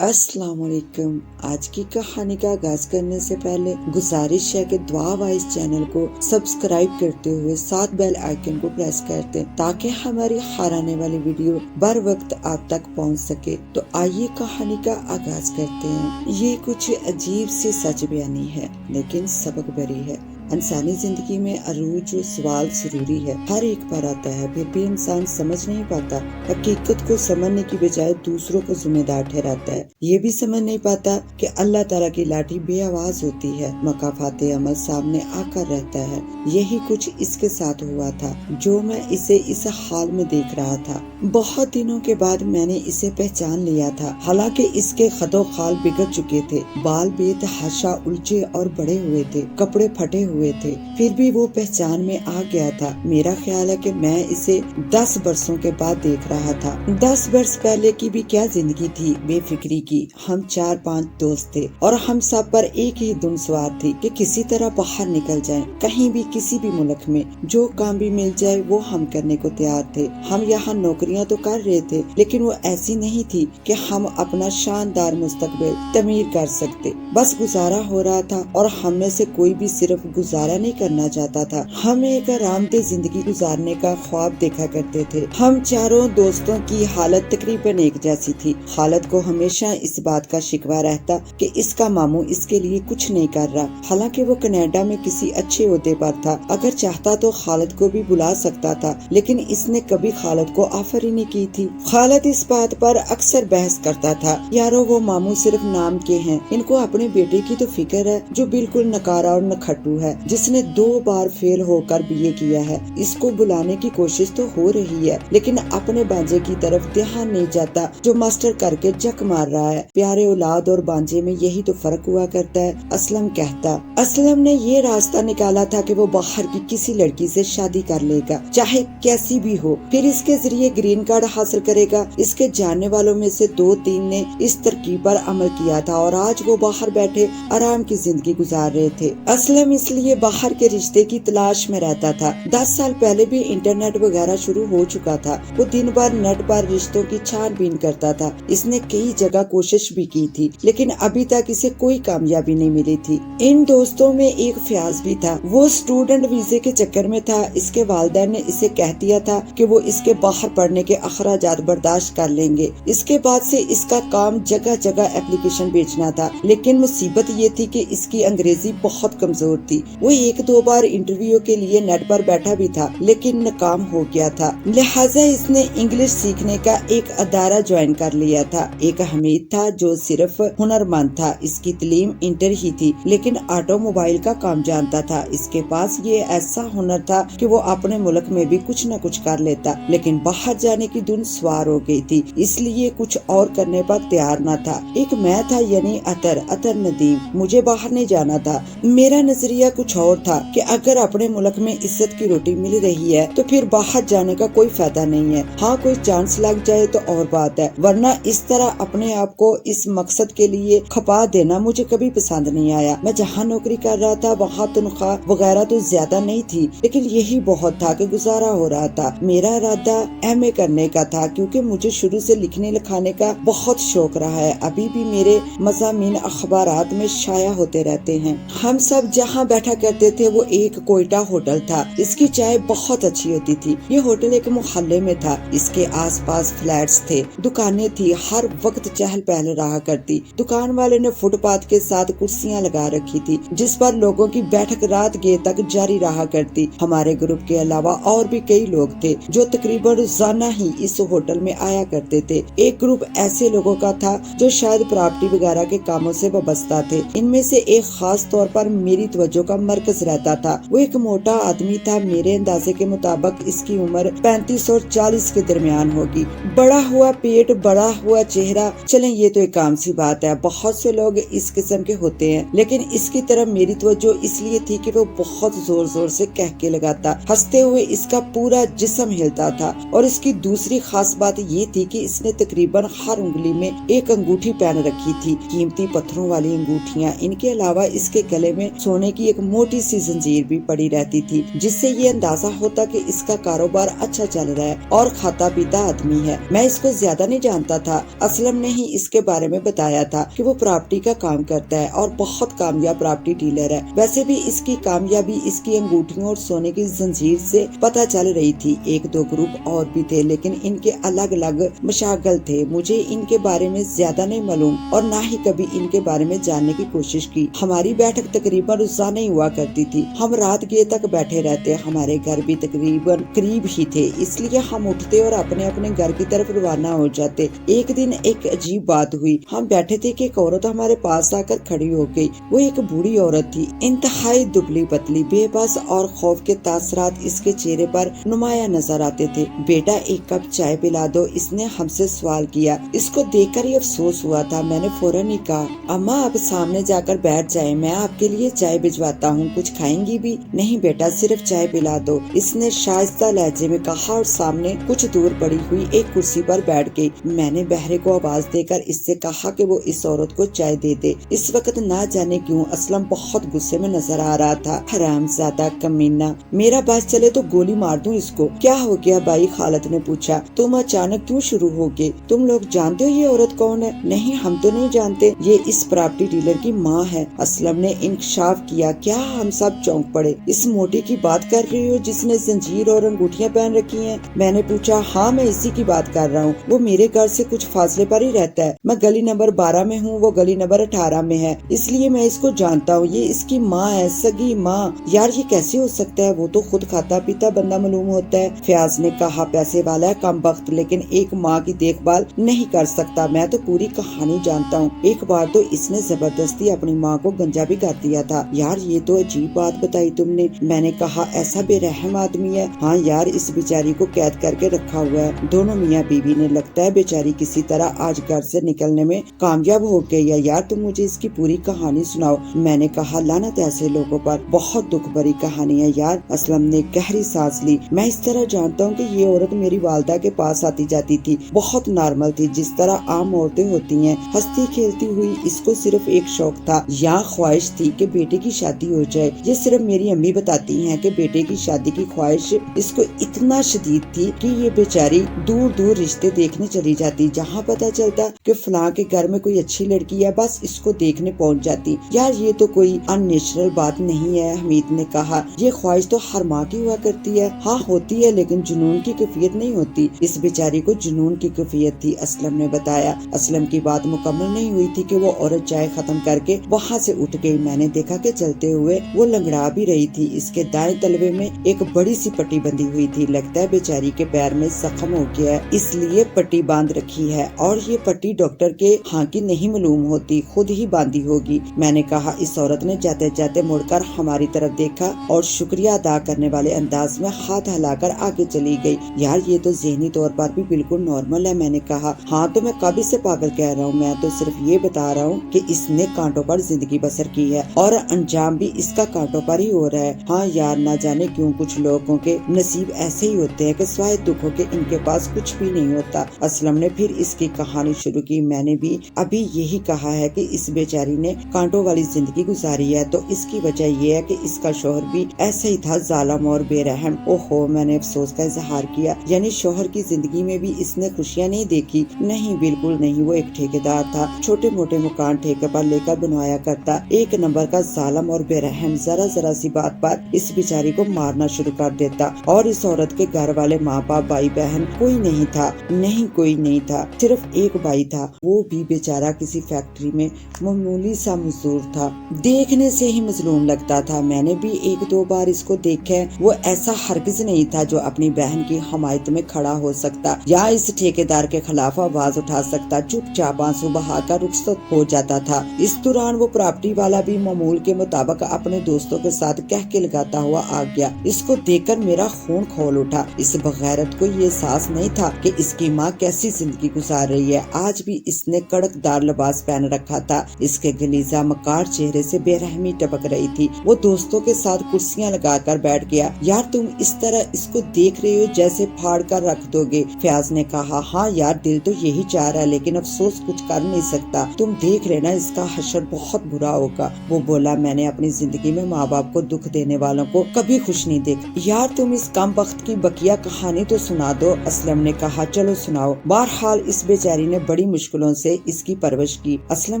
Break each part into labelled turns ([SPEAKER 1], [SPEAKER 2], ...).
[SPEAKER 1] अस्सलाम वालेकुम। आज की कहानी का आगाज करने से पहले गुजारिश है कि दुआ वाइज चैनल को सब्सक्राइब करते हुए साथ बेल आइकन को प्रेस कर दें ताकि हमारी हर आने वाली वीडियो बर वक्त आप तक पहुंच सके। तो आइए कहानी का आगाज करते हैं। ये कुछ अजीब सी सच बयानी है लेकिन सबक भरी है। इंसानी जिंदगी में अरूज सवाल जरूरी है, हर एक पर आता है, फिर भी इंसान समझ नहीं पाता। हकीकत को समझने की बजाय दूसरों को जिम्मेदार ठहराता है। ये भी समझ नहीं पाता कि अल्लाह ताला की लाठी बेआवाज होती है, मकाफाते अमल सामने आकर रहता है। यही कुछ इसके साथ हुआ था जो मैं इसे इस हाल में देख रहा था। बहुत दिनों के बाद मैंने इसे पहचान लिया था। हालांकि इसके खदो खाल बिगड़ चुके थे, बाल बेतहाशा उलझे और बड़े हुए थे, कपड़े फटे हुए थे, फिर भी वो पहचान में आ गया था। मेरा ख्याल है कि मैं इसे 10 बरसों के बाद देख रहा था। 10 वर्ष पहले की भी क्या जिंदगी थी बेफिक्री की। हम 4-5 दोस्त थे और हम सब पर एक ही धुन सवार थी कि किसी तरह बाहर निकल जाएं, कहीं भी किसी भी मुल्क में जो काम भी मिल जाए वो हम करने को तैयार थे। हम यहाँ नौकरियाँ तो कर रहे थे लेकिन वो ऐसी नहीं थी कि हम अपना शानदार मुस्तकबिल तमीर कर सकते। बस गुजारा हो रहा था और हम में से कोई भी सिर्फ गुजारा नहीं करना चाहता था, हम एक आरामदेह जिंदगी गुजारने का ख्वाब देखा करते थे। हम चारों दोस्तों की हालत तकरीबन एक जैसी थी। खालिद को हमेशा इस बात का शिकवा रहता कि इसका मामू इसके लिए कुछ नहीं कर रहा। हालांकि वो कनाडा में किसी अच्छे ओहदे पर था, अगर चाहता तो खालिद को भी बुला सकता था, लेकिन इसने कभी खालिद को ऑफर ही नहीं की थी। खालिद इस बात पर अक्सर बहस करता था, यारो वो मामू सिर्फ नाम के हैं, इनको अपने बेटे की तो फिक्र है जो बिल्कुल नकारा और नखट्टू है, जिसने 2 बार फेल होकर बीए किया है। इसको बुलाने की कोशिश तो हो रही है लेकिन अपने बांजे की तरफ ध्यान नहीं जाता जो मास्टर करके जक मार रहा है। प्यारे औलाद और बांजे में यही तो फर्क हुआ करता है, असलम कहता। असलम ने ये रास्ता निकाला था कि वो बाहर की किसी लड़की से शादी कर लेगा, चाहे कैसी भी हो, फिर इसके जरिए ग्रीन कार्ड हासिल करेगा। इसके जानने वालों में से 2-3 ने इस तरकीब पर अमल किया था और आज वो बाहर बैठे आराम की जिंदगी गुजार रहे थे। असलम इसलिए बाहर के रिश्ते की तलाश में रहता था। 10 साल पहले भी इंटरनेट वगैरह शुरू हो चुका था। वो दिन भर नेट पर रिश्तों की छानबीन करता था। इसने कई जगह कोशिश भी की थी लेकिन अभी तक इसे कोई कामयाबी नहीं मिली थी। इन दोस्तों में एक फयाज भी था, वो स्टूडेंट वीजे के चक्कर में था। इसके वालिदैन ने इसे कह दिया था कि वो इसके बाहर पढ़ने के अखराजात बर्दाश्त कर लेंगे। इसके बाद से इसका काम जगह जगह एप्लीकेशन भेजना था, लेकिन मुसीबत ये थी कि इसकी अंग्रेजी बहुत कमजोर थी। वो 1-2 बार इंटरव्यू के लिए नेट पर बैठा भी था लेकिन नाकाम हो गया था। लिहाजा इसने इंग्लिश सीखने का एक अदारा ज्वाइन कर लिया था। एक हमीद था जो सिर्फ हुनरमंद था, इसकी तालीम इंटर ही थी लेकिन ऑटोमोबाइल का काम जानता था। इसके पास ये ऐसा हुनर था कि वो अपने मुल्क में भी कुछ न कुछ कर लेता, लेकिन बाहर जाने की धुन सवार हो गई थी, इसलिए कुछ और करने पर तैयार न था। एक मैं था यानी अतर नदीम, मुझे बाहर नहीं जाना था। मेरा नजरिया कुछ और था कि अगर अपने मुल्क में इज्जत की रोटी मिल रही है तो फिर बाहर जाने का कोई फायदा नहीं है। हाँ, कोई चांस लग जाए तो और बात है, वरना इस तरह अपने आप को इस मकसद के लिए खपा देना मुझे कभी पसंद नहीं आया। मैं जहाँ नौकरी कर रहा था वहाँ तनख्वाह वगैरह तो ज्यादा नहीं थी लेकिन यही बहुत था कि गुजारा हो रहा था। मेरा इरादा एमए करने का था क्योंकि मुझे शुरू से लिखने लिखाने का बहुत शौक रहा है। अभी भी मेरे मज़ामीन अखबारात में शाया होते रहते हैं। हम सब जहाँ बैठा करते थे वो एक कोयटा होटल था। इसकी चाय बहुत अच्छी होती थी। ये होटल एक मोहल्ले में था, इसके आसपास फ्लैट्स थे, दुकानें थी, हर वक्त चहल पहल रहा करती। दुकान वाले ने फुटपाथ के साथ कुर्सियां लगा रखी थी जिस पर लोगों की बैठक रात गए तक जारी रहा करती। हमारे ग्रुप के अलावा और भी कई लोग थे जो तकरीबन रोजाना ही इस होटल में आया करते थे। एक ग्रुप ऐसे लोगों का था जो शायद प्रॉपर्टी वगैरह के कामों से वाबस्ता थे। इनमें से एक खास तौर पर मेरी तवज्जो का मरकज रहता था। वो एक मोटा आदमी था, मेरे अंदाजे के मुताबिक इसकी उम्र 35 और 40 के दरमियान होगी। बड़ा हुआ पेट, बड़ा हुआ चेहरा, चलें ये तो एक आम सी बात है, बहुत से लोग इस किस्म के होते हैं, लेकिन इसकी तरफ मेरी तवज्जो इसलिए थी कि वो बहुत जोर जोर से कह के लगाता। हंसते हुए इसका पूरा जिस्म हिलता था। और इसकी दूसरी खास बात ये थी कि इसने तकरीबन हर उंगली में एक अंगूठी पहन रखी थी, कीमती पत्थरों वाली अंगूठियां। इनके अलावा इसके गले में सोने की एक मोटी सी जंजीर भी पड़ी रहती थी, जिससे ये अंदाजा होता कि इसका कारोबार अच्छा चल रहा है और खाता पीता आदमी है। मैं इसको ज्यादा नहीं जानता था। असलम ने ही इसके बारे में बताया था कि वो प्रॉपर्टी का काम करता है और बहुत कामयाब प्रॉपर्टी डीलर है। वैसे भी इसकी कामयाबी इसकी अंगूठियों और सोने की जंजीर से पता चल रही थी। एक दो ग्रुप और भी थे, लेकिन इनके अलग अलग मशागल थे। मुझे इनके बारे में ज्यादा नहीं मालूम और ना ही कभी इनके बारे में जानने की कोशिश की। हमारी बैठक तकरीबन रोजाना ही हुआ करती थी। हम रात गए तक बैठे रहते। हमारे घर भी तकरीबन करीब ही थे, इसलिए हम उठते और अपने अपने घर की तरफ रवाना हो जाते। एक दिन एक अजीब बात हुई। हम बैठे थे कि एक औरत हमारे पास आकर खड़ी हो गई। वो एक बूढ़ी औरत थी, इंतहाई दुबली पतली, बेबस और खौफ के तासरात इसके चेहरे पर नुमाया नजर आते थे। बेटा एक कप चाय पिला दो, इसने हमसे सवाल किया। इसको देखकर ही अफसोस हुआ था। मैंने फौरन ही कहा, अम्मा आप सामने जाकर बैठ जाएं, मैं आपके लिए चाय भिजवाता हूँ। कुछ खाएंगी भी? नहीं बेटा, सिर्फ चाय पिला दो, इसने शाइस्ता लहजे में कहा और सामने कुछ दूर पड़ी हुई एक कुर्सी पर बैठ गई। मैंने बहरे को आवाज देकर इससे कहा कि वो इस औरत को चाय दे दे। इस वक्त ना जाने क्यों असलम बहुत गुस्से में नजर आ रहा था। हरामजादा कमीना, मेरा बस चले तो गोली मार दूं इसको। क्या हो गया भाई? खालत ने पूछा। तुम अचानक क्यों शुरू हो गए? तुम लोग जानते हो ये औरत कौन है? नहीं, हम तो नहीं जानते। ये इस प्रॉपर्टी डीलर की माँ है, असलम ने इंकशाफ किया। क्या? हम सब चौंक पड़े। इस मोटी की बात कर रही हो जिसने जंजीर और अंगूठियां पहन रखी हैं? मैंने पूछा। हाँ, मैं इसी की बात कर रहा हूँ। वो मेरे घर से कुछ फासले पर ही रहता है। मैं गली नंबर 12 में हूँ, वो गली नंबर 18 में है, इसलिए मैं इसको जानता हूँ। ये इसकी माँ है, सगी माँ। यार ये कैसे हो सकता है? वो तो खुद खाता पीता बंदा मालूम होता है। फयाज ने कहा। पैसे वाला है कम वक्त, लेकिन एक माँ की देखभाल नहीं कर सकता। मैं तो पूरी कहानी जानता हूँ। एक बार तो इसने जबरदस्ती अपनी माँ को गंजा भी कर दिया था। यार ये तो अजीब बात बताई तुमने। मैंने कहा, ऐसा बेरहम आदमी है? हाँ यार, इस बेचारी को कैद करके रखा हुआ है। दोनों मियाँ बीवी ने लगता है बेचारी किसी तरह आज घर से निकलने में कामयाब हो गई है। यार तुम मुझे इसकी पूरी कहानी सुनाओ। मैंने कहा, लानत ऐसे लोगों पर, बहुत दुख भरी कहानी है यार। असलम ने गहरी सांस ली। मैं इस तरह जानता हूँ कि ये औरत मेरी वालदा के पास आती जाती थी, बहुत नॉर्मल थी, जिस तरह आम औरतें होती हैं, हंसती खेलती हुई। इसको सिर्फ एक शौक था या ख्वाहिश थी कि बेटे की शादी हो जाए। ये सिर्फ मेरी अम्मी बताती हैं कि बेटे की शादी की ख्वाहिश इसको इतना शदीद थी कि ये बेचारी दूर दूर रिश्ते देखने चली जाती। जहाँ पता चलता कि फलां के घर में कोई अच्छी लड़की है, बस इसको देखने पहुँच जाती। यार ये तो कोई अननेचुरल बात नहीं है, हमीद ने कहा। ये ख्वाहिश तो हर माँ की हुआ करती है। हाँ होती है, लेकिन जुनून की कैफियत नहीं होती। इस बेचारी को जुनून की कैफियत थी, असलम ने बताया। असलम की बात मुकम्मल नहीं हुई थी कि वो औरत चाय खत्म करके वहाँ से उठ गई। मैंने देखा कि चलते हुए वो लंगड़ा भी रही थी। इसके दाएं तलवे में एक बड़ी सी पट्टी बंधी हुई थी। लगता है बेचारी के पैर में जख्म हो गया है, इसलिए पट्टी बांध रखी है। और ये पट्टी डॉक्टर के हाँ की नहीं मालूम होती, खुद ही बांधी होगी। मैंने कहा। इस औरत ने जाते जाते मुड़कर हमारी तरफ देखा और शुक्रिया अदा करने वाले अंदाज में हाथ हिलाकर आगे चली गई। यार ये तो ज़हनी तौर पर भी बिल्कुल नॉर्मल है। मैंने कहा। हाँ तो मैं कभी से पागल कह रहा हूँ, मैं तो सिर्फ ये बता रहा हूँ कि इसने कांटों पर जिंदगी बसर की है और अंजाम भी इसका कांटों पर ही हो रहा है। हाँ यार, ना जाने क्यों कुछ लोगों के नसीब ऐसे ही होते हैं कि स्वाय दुखों के इनके पास कुछ भी नहीं होता। असलम ने फिर इसकी कहानी शुरू की। मैंने भी अभी यही कहा है कि इस बेचारी ने कांटों वाली जिंदगी गुजारी है, तो इसकी वजह ये है कि इसका शोहर भी ऐसे ही था, जालिम और बेरहम। ओहो, मैंने अफसोस का इजहार किया। यानी शोहर की जिंदगी में भी इसने खुशियाँ नहीं देखी? नहीं, बिल्कुल नहीं। वो एक ठेकेदार था, छोटे मोटे मकान ठेके पर लेकर बनवाया करता, एक नंबर का जालिम और बेरहम। जरा जरा सी बात पर इस बेचारी को मारना शुरू कर देता। और इस औरत के घर वाले माँ बाप भाई बहन कोई नहीं था। नहीं, कोई नहीं था, सिर्फ एक भाई था, वो भी बेचारा किसी फैक्ट्री में मामूली सा मजदूर था। देखने से ही मजलूम लगता था। मैंने भी एक दो बार इसको देखा है। वो ऐसा हरगिज नहीं था जो अपनी बहन की हमायत में खड़ा हो सकता या इस ठेकेदार के खिलाफ आवाज उठा सकता। चुपचाप आंसू बहाकर रुखसत हो जाता था। इस दौरान वो प्रॉपर्टी वाला भी मामूल के मुताबिक अपने दोस्तों के साथ कह के लगाता हुआ आ गया। इसको देखकर मेरा खून खोल उठा। इस बगैरत को ये एहसास नहीं था कि इसकी माँ कैसी जिंदगी गुजार रही है। आज भी इसने कड़कदार लिबास पहन रखा था। इसके गलीजा मकार चेहरे से बेरहमी टपक रही थी। वो दोस्तों के साथ कुर्सियां लगाकर बैठ गया। यार तुम इस तरह इसको देख रहे हो जैसे फाड़ कर रख दोगे, फयाज ने कहा। हाँ यार, दिल तो यही चाह रहा है, लेकिन अफसोस कुछ कर नहीं सकता। तुम देख लेना, इसका हशर बहुत बुरा होगा। वो बोला। मैंने अपनी जिंदगी में माँ बाप को दुख देने वालों को कभी खुश नहीं देख। यार तुम इस कम वक्त की बकिया कहानी तो सुना दो, असलम ने कहा। चलो सुनाओ। बहरहाल इस बेचारी ने बड़ी मुश्किलों से इसकी परवरिश की। असलम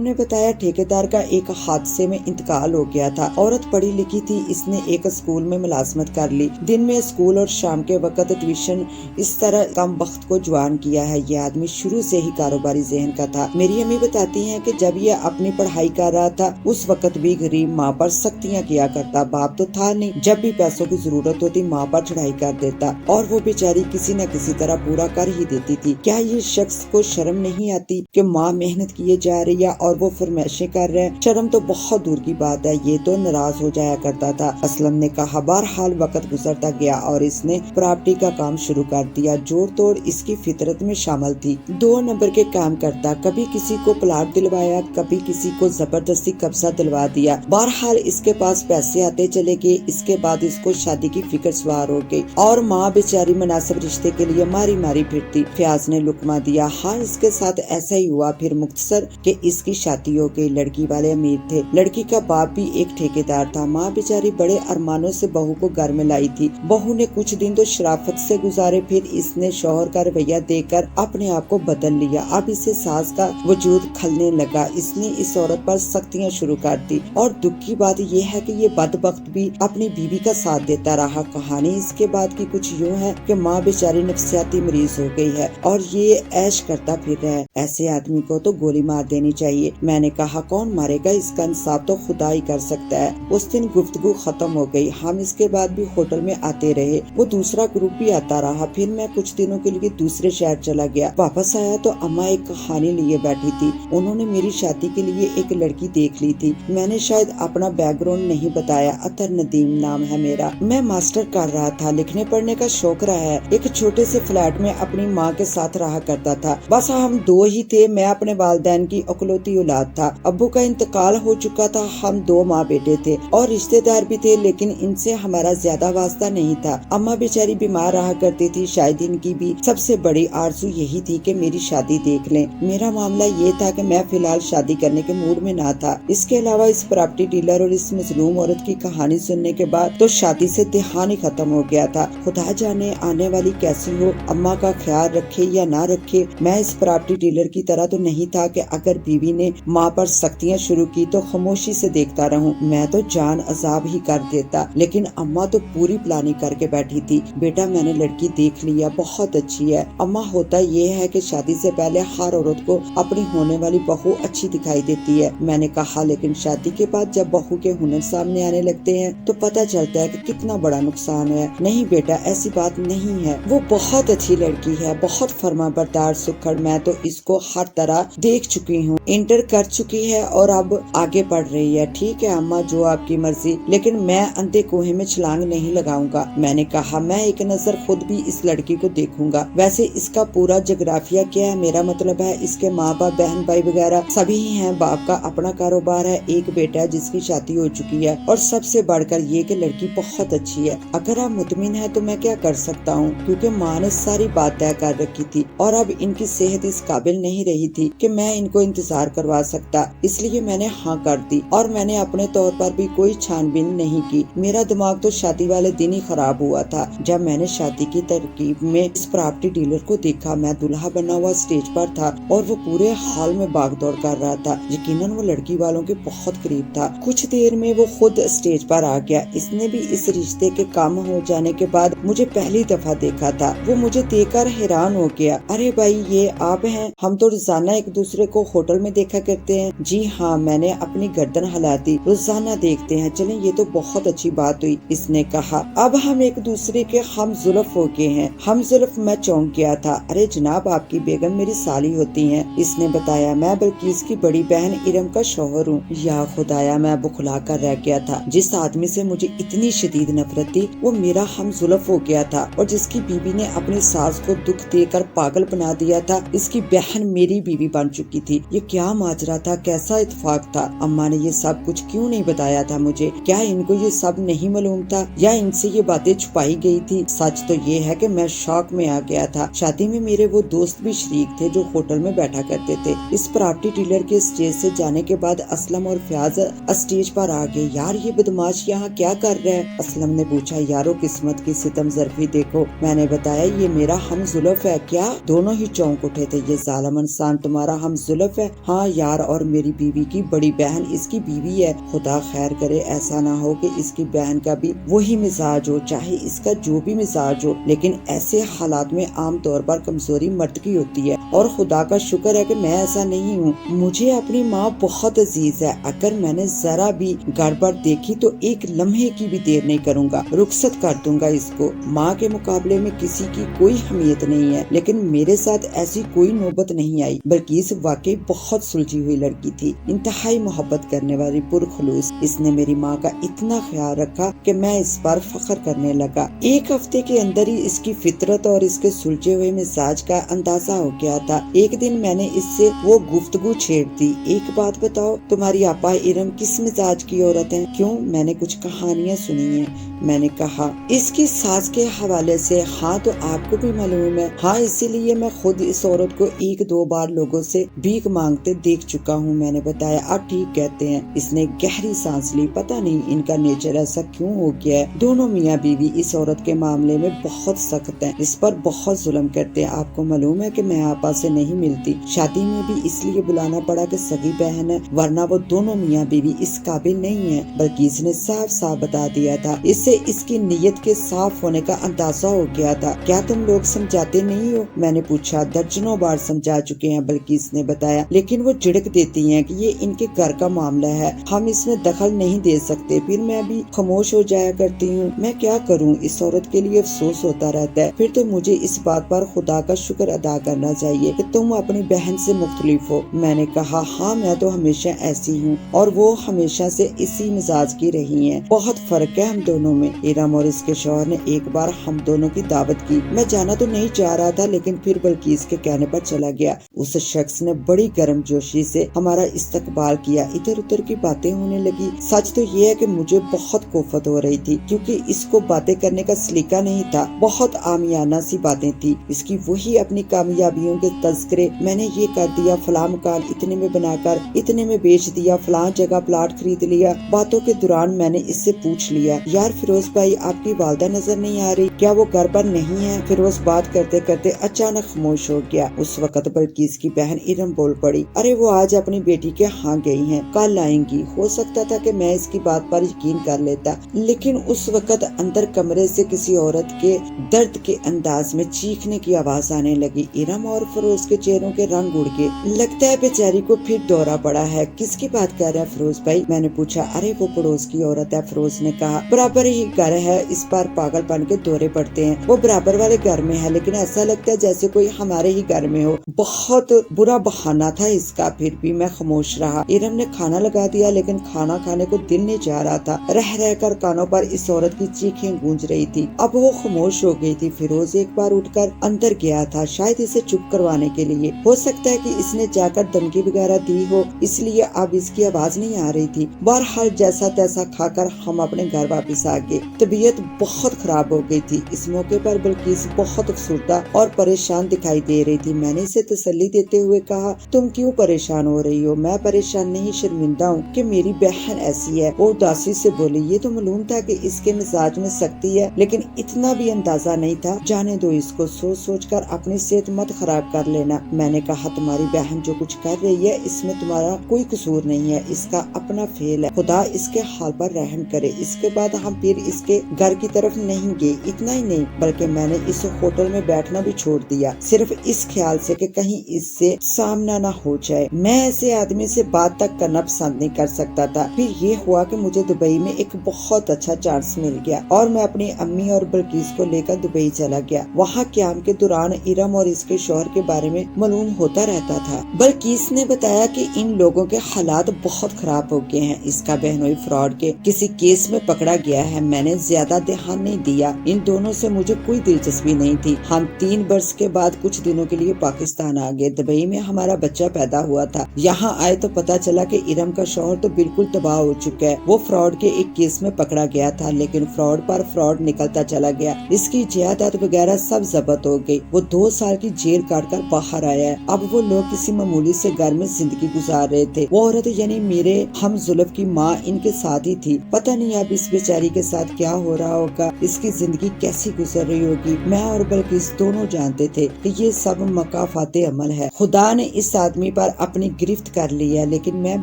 [SPEAKER 1] ने बताया ठेकेदार का एक हादसे में इंतकाल हो गया था। औरत पढ़ी लिखी थी, इसने एक स्कूल में मुलाजमत कर ली। दिन में स्कूल और शाम के वक्त ट्यूशन, इस तरह कम वक्त को जवान किया है। ये आदमी शुरू से ही कारोबारी ज़हन का था। मेरी अम्मी बताती हैं कि जब ये अपनी पढ़ाई कर रहा था उस वक्त भी गरीब माँ पर सख्तियाँ किया करता। बाप तो था नहीं, जब भी पैसों की जरूरत होती माँ पर चढ़ाई कर देता और वो बेचारी किसी न किसी तरह पूरा कर ही देती थी। क्या ये शख्स को शर्म नहीं आती कि माँ मेहनत किए जा रही है और वो फरमाइशें कर रहे हैं? शर्म तो बहुत दूर की बात है, ये तो नाराज हो जाया करता था। असलम ने कहा। बहरहाल वक्त गुजरता गया और इसने प्रॉपर्टी का काम शुरू कर दिया। जोड़ तोड़ इसकी फितरत में शामिल थी। 2 नंबर के काम करता, कभी किसी को प्लाट दिलवाया, कभी किसी को जबरदस्ती कब्जा दिलवा दिया। बहरहाल इसके पास पैसे आते चले गए। इसके बाद इसको शादी की फिक्र सवार हो गई और माँ बेचारी मुनासिब रिश्ते के लिए मारी मारी फिरती। फयाज ने लुकमा दिया। हाँ, इसके साथ ऐसा ही हुआ। फिर मुख्तसर के इसकी शादी हो गई। लड़की वाले अमीर थे, लड़की का बाप भी एक ठेकेदार था। माँ बेचारी बड़े अरमानों से बहू को घर में लाई थी। बहू ने कुछ दिन तो शराफत से गुजारे, फिर इसने शौहर का रवैया देखकर अपने आप को बदल लिया। अब इसे सास का वजूद खलने लगा। इसने इस औरत पर सख्तियाँ शुरू कर दी और दुख की बात यह है कि ये बदबख्त भी अपनी बीवी का साथ देता रहा। कहानी इसके बाद की कुछ यूँ है कि माँ बेचारी नफसियाती मरीज हो गई है और ये ऐश करता फिर रहा है। ऐसे आदमी को तो गोली मार देनी चाहिए। मैंने कहा कौन मारेगा, इसका इंसाफ तो खुदा ही कर सकता है। उस दिन गुफ्तगू खत्म हो गई। हम इसके बाद भी होटल में आते रहे। वो दूसरा ग्रुप भी आता रहा। फिर मैं कुछ दिनों के लिए दूसरे शहर चला गया। वापस आया तो अम्मा एक कहानी लिए बैठी थी। उन्होंने मेरी शादी के लिए एक लड़की देख ली थी। मैंने शायद अपना बैकग्राउंड नहीं बताया। अतर नदीम नाम है मेरा। मैं मास्टर कर रहा था, लिखने पढ़ने का शौक रहा है। एक छोटे से फ्लैट में अपनी माँ के साथ रहा करता था। बस हम 2 ही थे। मैं अपने वालिदैन की इकलौती औलाद था। अब्बू का इंतकाल हो चुका था। हम 2 माँ बेटे थे और रिश्तेदार भी थे, लेकिन इनसे हमारा ज्यादा वास्ता नहीं था। अम्मा बेचारी बीमार रहा करती थी। शायद इनकी भी सबसे बड़ी आरज़ू यही थी कि मेरी शादी देख लें। मेरा मामला ये था कि मैं फिलहाल शादी करने के मूड में ना था। इसके अलावा इस प्रॉपर्टी डीलर और इस मजलूम औरत की कहानी सुनने के बाद तो शादी से ध्यान ही खत्म हो गया था। खुदा जाने आने वाली कैसी हो, अम्मा का ख्याल रखे या ना रखे। मैं इस प्रॉपर्टी डीलर की तरह तो नहीं था कि अगर बीवी ने माँ पर सख्तियाँ शुरू की तो खामोशी से देखता रहूं। मैं तो जान अजाब ही कर देता, लेकिन अम्मा तो पूरी प्लानिंग करके बैठी थी। बेटा मैंने लड़की देख लिया, बहुत अच्छी है। अम्मा होता ये है कि शादी से पहले हर औरत को अपनी होने वाली बहू अच्छी दिखाई देती है। मैंने कहा लेकिन शादी के बाद जब बहू के हुनर सामने आने लगते हैं तो पता चलता है कि कितना बड़ा नुकसान है। नहीं बेटा ऐसी बात नहीं है, वो बहुत अच्छी लड़की है, बहुत फर्माबरदार सुखड़। मैं तो इसको हर तरह देख चुकी हूँ, इंटर कर चुकी है और अब आगे बढ़ रही है। ठीक है अम्मा जो आपकी मर्जी, लेकिन मैं अंधे कुएं में छलांग नहीं लगाऊंगा। मैंने कहा मैं एक नजर खुद भी इस लड़की को देखूंगा। वैसे इसका पूरा जोग्राफिया क्या है, मेरा मतलब है इसके माँ बाप बहन भाई वगैरह सभी ही हैं। बाप का अपना कारोबार है, एक बेटा है जिसकी शादी हो चुकी है और सबसे बढ़कर ये कि लड़की बहुत अच्छी है। अगर आप मुतमिन है तो मैं क्या कर सकता हूँ, क्योंकि माँ ने सारी बात तय कर रखी थी और अब इनकी सेहत इस काबिल नहीं रही थी कि मैं इनको इंतजार करवा सकता। इसलिए मैंने हाँ कर दी और मैंने अपने तौर पर भी कोई छानबीन नहीं की। मेरा दिमाग तो शादी वाले दिन ही खराब हुआ था जब मैंने शादी की तरकीब में इस प्रॉपर्टी डीलर को देखा। मैं दुल्हा बना हुआ स्टेज पर था और वो पूरे हाल में भागदौड़ कर रहा था। यकीनन वो लड़की वालों के बहुत करीब था। कुछ देर में वो खुद स्टेज पर आ गया। इसने भी इस रिश्ते के काम हो जाने के बाद मुझे पहली दफा देखा था। वो मुझे देखकर हैरान हो गया। अरे भाई ये आप हैं, हम तो रोजाना एक दूसरे को होटल में देखा करते हैं। जी हाँ, मैंने अपनी गर्दन हिला दी। रोजाना देखते हैं, चलें ये तो बहुत अच्छी बात हुई। इसने कहा अब हम एक दूसरे के हम जुल्फ हो गए हैं। हम जुल्फ, मैं चौंक गया था। अरे जनाब आपकी बेगम मेरी साली होती हैं। इसने बताया मैं बल्कीस की बड़ी बहन इरम का शौहर हूँ। या खुदाया मैं बुखला कर रह गया था। जिस आदमी से मुझे इतनी शदीद नफरत थी वो मेरा हम जुल्फ हो गया था और जिसकी बीवी ने अपनी सास को दुख देकर पागल बना दिया था, इसकी बहन मेरी बीवी बन चुकी थी। ये क्या माजरा था, कैसा इत्तेफाक था। अम्मा ने ये सब कुछ क्यों नहीं बताया था मुझे? क्या इनको ये सब नहीं मालूम था या इनसे ये बातें छुपाई गई थी? सच तो ये है कि मैं शौक में आ गया था। शादी में मेरे वो दोस्त भी शरीक थे जो होटल में बैठा करते थे। इस प्रॉपर्टी डीलर के स्टेज से जाने के बाद असलम और फयाज स्टेज पर باہر آ گئے۔ یار یہ بدماش یہاں کیا کر رہا ہے؟ اسلم نے پوچھا۔ یارو قسمت کی ستم ظرفی دیکھو، میں نے بتایا یہ میرا ہم زلف ہے۔ کیا؟ دونوں ہی چونک اٹھے تھے۔ یہ ظالم انسان تمہارا ہم زلف ہے؟ ہاں یار، اور میری بیوی کی بڑی بہن اس کی بیوی ہے۔ خدا خیر کرے ایسا نہ ہو کہ اس کی بہن کا بھی وہی مزاج ہو، چاہے اس کا جو بھی مزاج ہو، لیکن ایسے حالات میں عام طور پر کمزوری مرد کی ہوتی ہے، اور خدا کا شکر ہے کہ میں ایسا نہیں ہوں۔ مجھے اپنی ماں بہت عزیز ہے، اگر میں نے ذرا بھی گڑبڑ دیکھی تو ایک لمحے کی بھی دیر نہیں کروں گا، رخصت کر دوں گا اس کو۔ ماں کے مقابلے میں کسی کی کوئی اہمیت نہیں ہے، لیکن میرے ساتھ ایسی کوئی نوبت نہیں آئی۔ بلکیس واقعی بہت سلجھی ہوئی لڑکی تھی، انتہائی محبت کرنے والی، پرخلوص۔ اس نے میری ماں کا اتنا خیال رکھا کہ میں اس پر فخر کرنے لگا۔ ایک ہفتے کے اندر ہی اس کی فطرت اور اس کے سلجھے ہوئے مزاج کا اندازہ ہو گیا تھا۔ ایک دن میں نے اس سے وہ گفتگو چھیڑ دی۔ ایک بات بتاؤ، تمہاری آپا ارم کس مزاج کی عورت ہے؟ کیوں؟ میں نے کچھ کہانیاں سنی ہیں، میں نے کہا۔ اس کی ساس کے حوالے سے؟ ہاں تو آپ کو بھی معلوم ہے؟ ہاں، اسی لیے میں خود اس عورت کو ایک دو بار لوگوں سے بھیک مانگتے دیکھ چکا ہوں، میں نے بتایا۔ آپ ٹھیک کہتے ہیں۔ اس نے گہری سانس لی۔ پتہ نہیں ان کا نیچر ایسا کیوں ہو گیا ہے، دونوں میاں بیوی اس عورت کے معاملے میں بہت سخت ہیں، اس پر بہت ظلم کرتے ہیں۔ آپ کو معلوم ہے کہ میں آپا سے نہیں ملتی، شادی میں بھی اس لیے بلانا پڑا کہ سگی بہن ہے، ورنہ وہ دونوں میاں بیوی اس قابل نہیں ہیں۔ بلکہ اس نے صاف صاف بتا دیا تھا۔ اس سے اس کی نیت کے صاف ہونے کا اندازہ ہو گیا تھا۔ کیا تم لوگ سمجھاتے نہیں ہو؟ میں نے پوچھا۔ درجنوں بار سمجھا چکے ہیں، بلکیس نے بتایا، لیکن وہ جھڑک دیتی ہیں کہ یہ ان کے گھر کا معاملہ ہے، ہم اس میں دخل نہیں دے سکتے۔ پھر میں بھی خاموش ہو جایا کرتی ہوں۔ میں کیا کروں، اس عورت کے لیے افسوس ہوتا رہتا ہے۔ پھر تو مجھے اس بات پر خدا کا شکر ادا کرنا چاہیے کہ تم اپنی بہن سے مختلف ہو۔ میں نے کہا، ہاں میں تو ہمیشہ ایسی ہوں، اور وہ ہمیشہ سے اسی مزاج کی رہی ہیں۔ بہت فرق ہے ہم دونوں میں۔ ارم اور اس کے شوہر نے ایک بار ہم دونوں کی دعوت کی۔ میں جانا تو نہیں چاہ رہا تھا، لیکن پھر بلکیس کے کہنے پر چلا گیا۔ اس شخص نے بڑی گرم جوشی سے ہمارا استقبال کیا۔ ادھر ادھر کی باتیں ہونے لگی۔ سچ تو یہ ہے کہ مجھے بہت کوفت ہو رہی تھی، کیونکہ اس کو باتیں کرنے کا سلیقہ نہیں تھا، بہت عامیانہ سی باتیں تھی۔ اس کی وہی اپنی کامیابیوں کے تذکرے، میں نے یہ کر دیا، فلاں مکان اتنے میں بنا کر اتنے میں بیچ دیا، فلاں جگہ پلاٹ خرید لیا۔ باتوں کے دوران میں نے اس سے پوچھ لیا، یار فیروز بھائی، آپ کی والدہ نظر نہیں آ رہی، کیا وہ گھر پر نہیں ہے؟ فیروز بات کرتے کرتے اچانک خاموش ہو گیا۔ اس وقت بلکیس کی بہن ارم بول پڑی، ارے وہ آج اپنی بیٹی کے ہاں گئی ہیں، کل آئیں گی۔ ہو سکتا تھا کہ میں اس کی بات پر یقین کر لیتا، لیکن اس وقت اندر کمرے سے کسی عورت کے درد کے انداز میں چیخنے کی آواز آنے لگی۔ ارم اور فیروز کے چہروں کے رنگ اڑ گئے۔ لگتا ہے بیچاری کو پھر دورہ پڑا ہے۔ کس کی بات کر رہا ہے فیروز بھائی؟ میں نے پوچھا۔ ارے وہ پڑوس کی عورت ہے، فیروز نے کہا، برابر ہی گھر ہے، اس پر پاگل پن کے دورے پڑتے ہیں۔ وہ برابر والے گھر میں ہے، لیکن ایسا لگتا ہے جیسے کوئی ہمارے ہی گھر میں ہو۔ بہت برا بہانہ تھا اس کا۔ پھر بھی میں خاموش رہا۔ ارم نے کھانا لگا دیا، لیکن کھانا کھانے کو دل نہیں چاہ رہا تھا۔ رہ رہ کر کانوں پر اس عورت کی چیخیں گونج رہی تھی۔ اب وہ خاموش ہو گئی تھی۔ فیروز ایک بار اٹھ کر اندر گیا تھا، شاید اسے چپ کروانے کے لیے۔ ہو سکتا ہے کہ اس نے جا کر دھمکی وغیرہ دی ہو، اس لیے اب اس کی آواز نہیں آ رہی تھی۔ بہرحال جیسا تیسا کھا کر ہم اپنے گھر واپس آ گئے۔ طبیعت بہت خراب ہو گئی تھی۔ اس موقع پر بلکیس بہت افسردہ اور پریشان دکھائی دے رہی تھی۔ میں نے اسے تسلی دیتے ہوئے کہا، تم کیوں پریشان ہو رہی ہو؟ میں پریشان نہیں، شرمندہ ہوں کہ میری بہن ایسی ہے۔ وہ اداسی سے بولی، یہ تو معلوم تھا کہ اس کے مزاج میں سختی ہے، لیکن اتنا بھی اندازہ نہیں تھا۔ جانے دو اس کو، سوچ سوچ کر اپنی صحت مت خراب کر لینا۔ میں نے کہا، تمہاری بہن جو کچھ کر رہی ہے اس میں تمہارا کوئی قصور نہیں ہے، اس کا اپنا فعل ہے، خدا اس کے حال پر رحم کرے۔ اس کے بعد ہم پھر اس کے گھر کی طرف نہیں گئے۔ اتنا ہی نہیں بلکہ میں نے اس ہوٹل میں بیٹھنا بھی چھوڑ دیا، صرف اس خیال سے کہ کہیں اس سے سامنا نہ ہو جائے۔ میں ایسے آدمی سے بات تک کرنا پسند نہیں کر سکتا تھا۔ پھر یہ ہوا کہ مجھے دبئی میں ایک بہت اچھا چانس مل گیا، اور میں اپنی امی اور بلکیس کو لے کر دبئی چلا گیا۔ وہاں قیام کے دوران ارم اور اس کے شوہر کے بارے میں معلوم ہوتا رہتا تھا۔ بلکیس نے بتایا کہ ان لوگوں کے حالات بہت خراب ہو گئے ہیں، اس کا بہنوئی فراڈ کے کسی کیس میں پکڑا گیا ہے۔ میں نے زیادہ دھیان نہیں دیا، ان دونوں سے مجھے کوئی دلچسپی نہیں تھی۔ ہم 3 برس کے بعد کچھ دنوں کے لیے پاکستان آ گئے۔ دبئی میں ہمارا بچہ پیدا ہوا تھا۔ یہاں آئے تو پتا چلا کہ ارم کا شوہر تو بالکل تباہ ہو چکا ہے۔ وہ فراڈ کے ایک کیس میں پکڑا گیا تھا، لیکن فراڈ پر فراڈ نکلتا چلا گیا۔ اس کی جائیداد وغیرہ سب ضبط ہو گئی۔ وہ 2 سال کی جیل کاٹ کر باہر آیا ہے۔ اب وہ لوگ کسی معمولی سے گھر میں زندگی گزار رہے تھے۔ وہ عورت یعنی میرے ہم زلف की माँ इनके साथ ही थी। पता नहीं अब इस बेचारी के साथ क्या हो रहा होगा, इसकी जिंदगी कैसी गुजर रही होगी। मैं और बल्किस दोनों जानते थे कि ये सब मकाफाते अमल है। खुदा ने इस आदमी पर अपनी गिरफ्त कर ली है, लेकिन मैं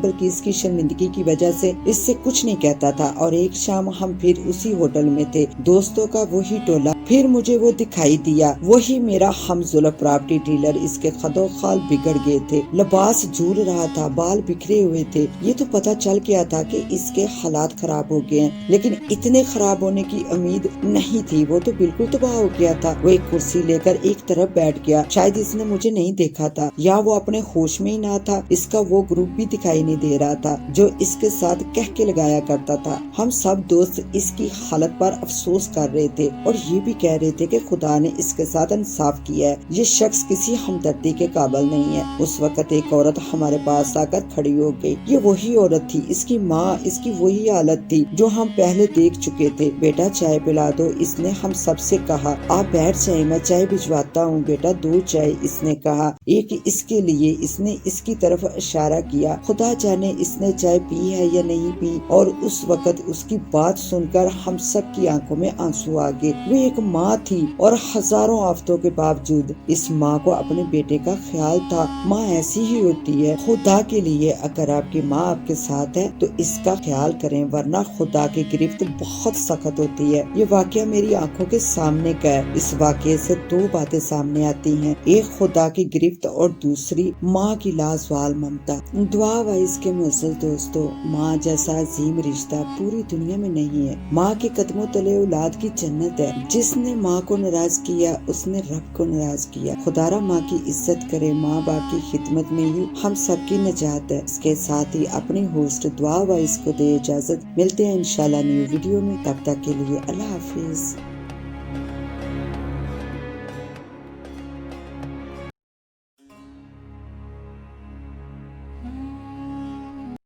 [SPEAKER 1] बल्किस की शर्मिंदगी की वजह से इससे कुछ नहीं कहता था। और एक शाम हम फिर उसी होटल में थे, दोस्तों का वही टोला। फिर मुझे वो दिखाई दिया, वही मेरा हमजुल्फ प्रॉपर्टी डीलर। इसके खदो खाल बिगड़ गए थे, लिबास झूल रहा था, बाल बिखरे हुए थे। ये तो पता चल गया था कि इसके हालात खराब हो गए हैं, लेकिन इतने खराब होने की उम्मीद नहीं थी। वो तो बिल्कुल तबाह हो गया था। वो एक कुर्सी लेकर एक तरफ बैठ गया। शायद इसने मुझे नहीं देखा था, या वो अपने होश में ही ना था। इसका वो ग्रुप भी दिखाई नहीं दे रहा था जो इसके साथ कह के लगाया करता था। हम सब दोस्त इसकी हालत पर अफसोस कर रहे थे और ये भी कह रहे थे कि खुदा ने इसके साथ इंसाफ किया है। ये शख्स किसी हमदर्दी के काबिल नहीं है। उस वक्त एक औरत हमारे पास आकर खड़ी हो गई। ये वही औरत थी, इसकी माँ। इसकी वही हालत थी जो हम पहले देख चुके थे। बेटा चाय पिला दो, इसने हम सबसे कहा। आप बैठ जाए, मैं चाय भिजवाता हूँ। बेटा 2 चाय, इसने कहा। एक इसके लिए। इसने इसकी तरफ इशारा किया। खुदा जाने इसने चाय पी है या नहीं पी। और उस वक्त उसकी बात सुनकर हम सब की आंखों में आंसू आ गए। वो एक माँ थी और हजारों आफतों के बावजूद इस माँ को अपने बेटे का ख्याल था। माँ ऐसी ही होती है। खुदा के लिए अगर आपकी माँ आपके साथ है तो इसका ख्याल करें, वरना खुदा की गिरफ्त बहुत सख्त होती है। ये वाकया मेरी आंखों के सामने का है। इस वाकये से 2 बातें सामने आती हैं, एक खुदा की गिरफ्त और दूसरी माँ की लाजवाल ममता। दुआ वाइस के मुअज़्ज़ज़ दोस्तों, माँ जैसा अजीम रिश्ता पूरी दुनिया में नहीं है। माँ के कदमों तले औलाद की जन्नत है। जिसने माँ को नाराज किया उसने रब को नाराज किया। खुदारा माँ की इज्जत करे। माँ बाप की खिदमत में ही हम सबकी निजात है। इसके साथ ही अपनी होस्ट दुआ वाइस को दे इजाजत। मिलते हैं इंशाल्लाह न्यू वीडियो में। तब तक के लिए अल्लाह हाफिज।